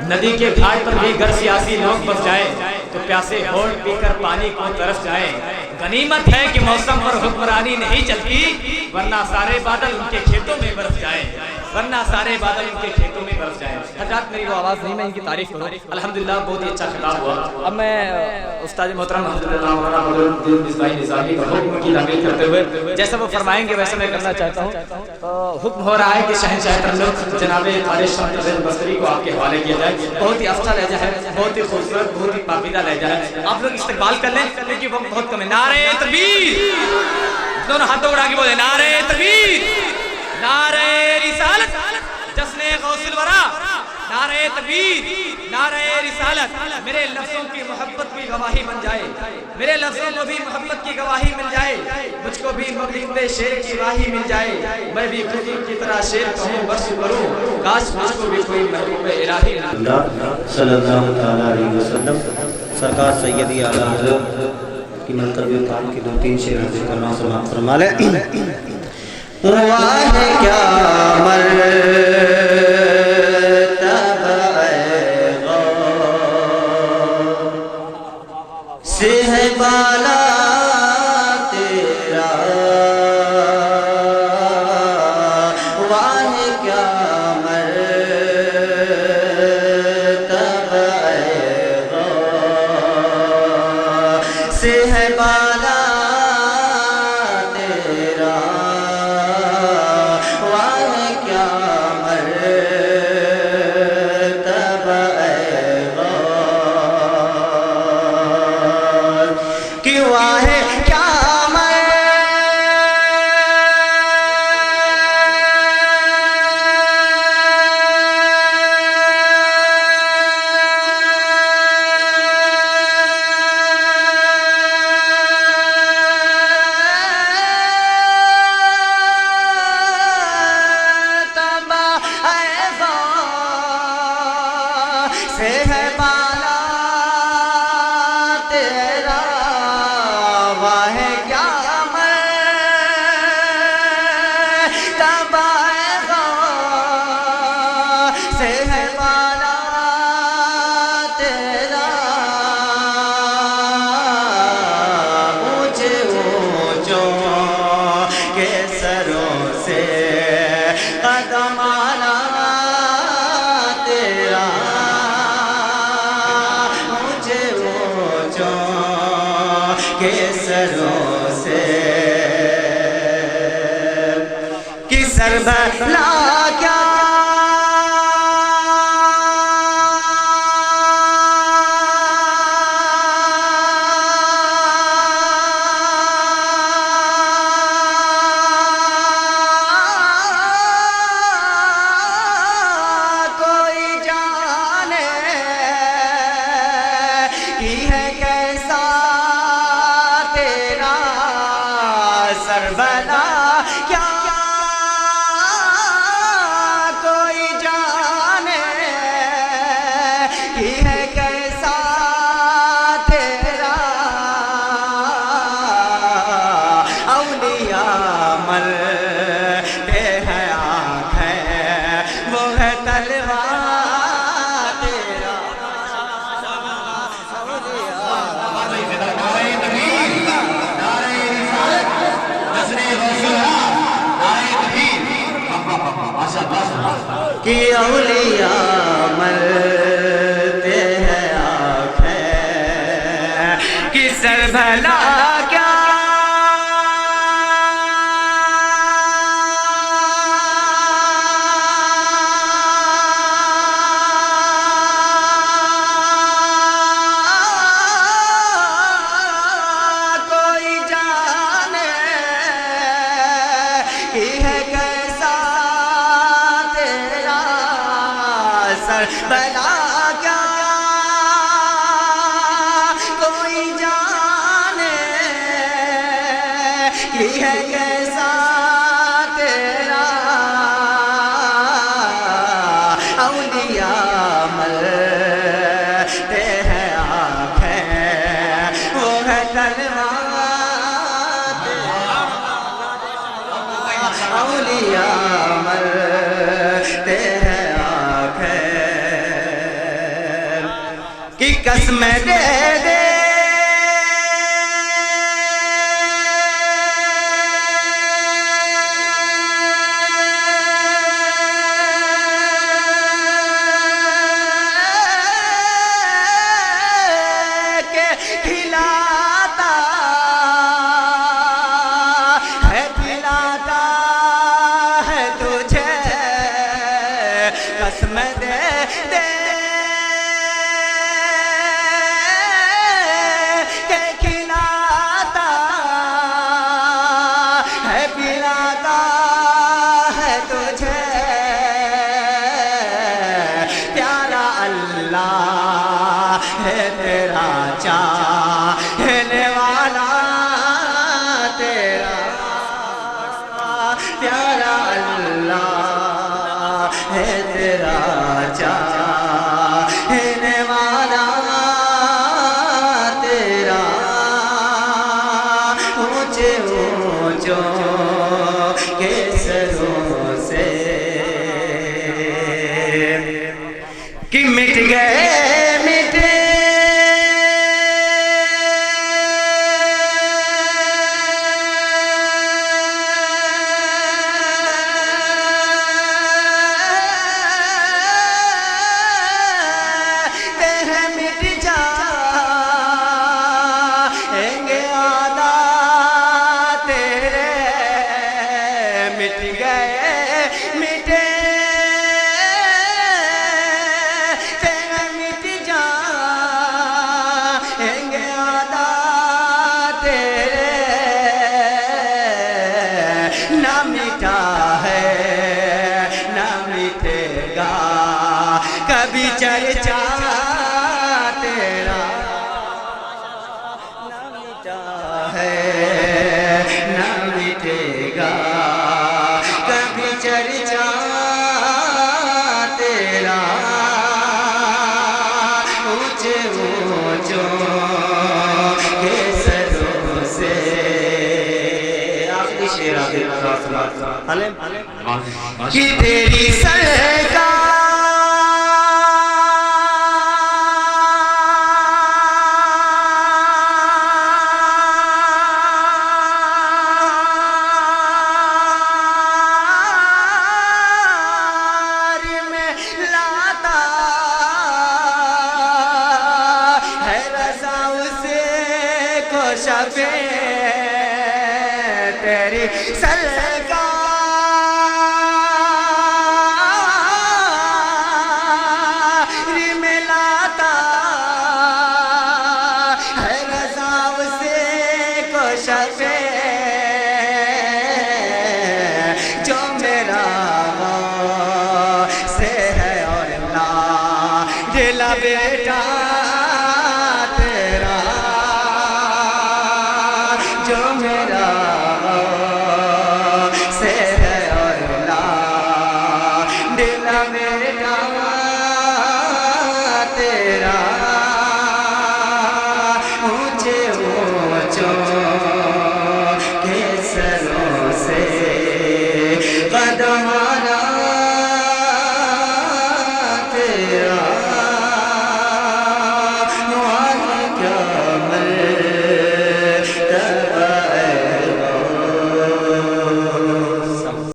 ندی کے گھاٹ پر بھی گر سیاسی لوگ بس جائے تو پیاسے ہوڑ پی کر پانی کو ترس جائے. غنیمت ہے کہ موسم پر حکمرانی نہیں چلتی ورنہ سارے بادل ان کے کھیتوں میں برس جائے. ورنہ سارے بادل ان کے کھیتوں میں برس جائیں. حضرات میری وہ آواز نہیں میں ان کی تعریف کروں. الحمدللہ بہت ہی اچھا خطاب ہوا. اب میں استاد محترم الحمدللہ مولانا بدر الدین مصباحی نظامی کا حکم کی تعمیل کرتے ہوئے جیسا وہ فرمائیں گے ویسا میں کرنا چاہتا ہوں. حکم ہو رہا ہے کہ شہنشاہ ترنم جناب قاری شمس بصری کو آپ کے حوالے کیا جائے. بہت ہی افسر لہجہ ہے, بہت ہی خوبصورت, بہت ہی پاکیزہ لہجہ ہے. آپ لوگ استقبال کر لیں کیونکہ وقت بہت کم ہے. نعرہ تکبیر, دونوں ہاتھوں اڑا کے بولے نعرہ تکبیر, نعرہ رسالت, جشن غوث الورا, نعرہ تکبیر, نعرہ رسالت. میرے لفظوں کی محبت بھی گواہی بن جائے, میرے لفظوں کو بھی محبت کی گواہی مل جائے, مجھ کو بھی مغرب شعر کی راہی مل جائے, میں بھی خود کی طرح شعر کہوں بس کروں, کاش مجھ کو بھی کوئی محبوب الہی صلی اللہ تعالیٰ علیہ وسلم. سرکار سیدی اعلیٰ حضرت کی منتخب کام کی 2-3 شعر حاضر کرنا سماعت فرما لیں. واہ کیا مرتبہ سے ہے بالا تیرا, واہ کیا مرتبہ سے ہے بالا سے ہے بالا تیرا, واہ کیا مرتبہ سے ہے بالا تیرا, اونچے اونچوں کے سروں سے قدم آنا تیرا, کے سروں سے کہ سر بھلا کیا کوئی جانے کی ہے کیسا سربلا کیا, کوئی جانے کی ہے کیسا تیرا, اولیاء مرتے ہیں آنکھیں وہ ہے تلوار تیرا, کہ اولیاء مرتے ہیں آنکھیں کہ سر بھلا کیا, کوئی جانے کی ہے کیسا بلا کیا, کوئی جانے کی ہے کیسا تیرا, اولیاء مرتے ہیں آنکھیں وہ ہے تلوار تیرا, اولیاء مرتے ہیں قسم دے دے کہ کھلاتا ہے تجھے قسم دے دے کہ کھلاتا ہے پلاتا ہے تجھے پیارا اللہ ہے تیرا چاہنے والا تیرا پیارا اللہ ہے تیرا چاہنے والا تیرا اونچے اونچوں کے سروں سے کہ مٹ گئے نہ مٹا ہے نہ مٹے گا کبھی چرچا تیرا نہ مٹا ہے نہ مٹے گا کبھی چرچا تیرا اونچے اونچوں کے سروں سے کہ تیری سرکار میں لاتا ہے رضا اسے کو شفیع تیری سرکار میں لاتا ہے رضا اسے کو شفیع جو میرا سے ہے اور لا دلا بیٹا تیرا جو میرا سے ہے اور لا دلا بیٹا تیرا اونچے اونچوں کے سروں سے قدم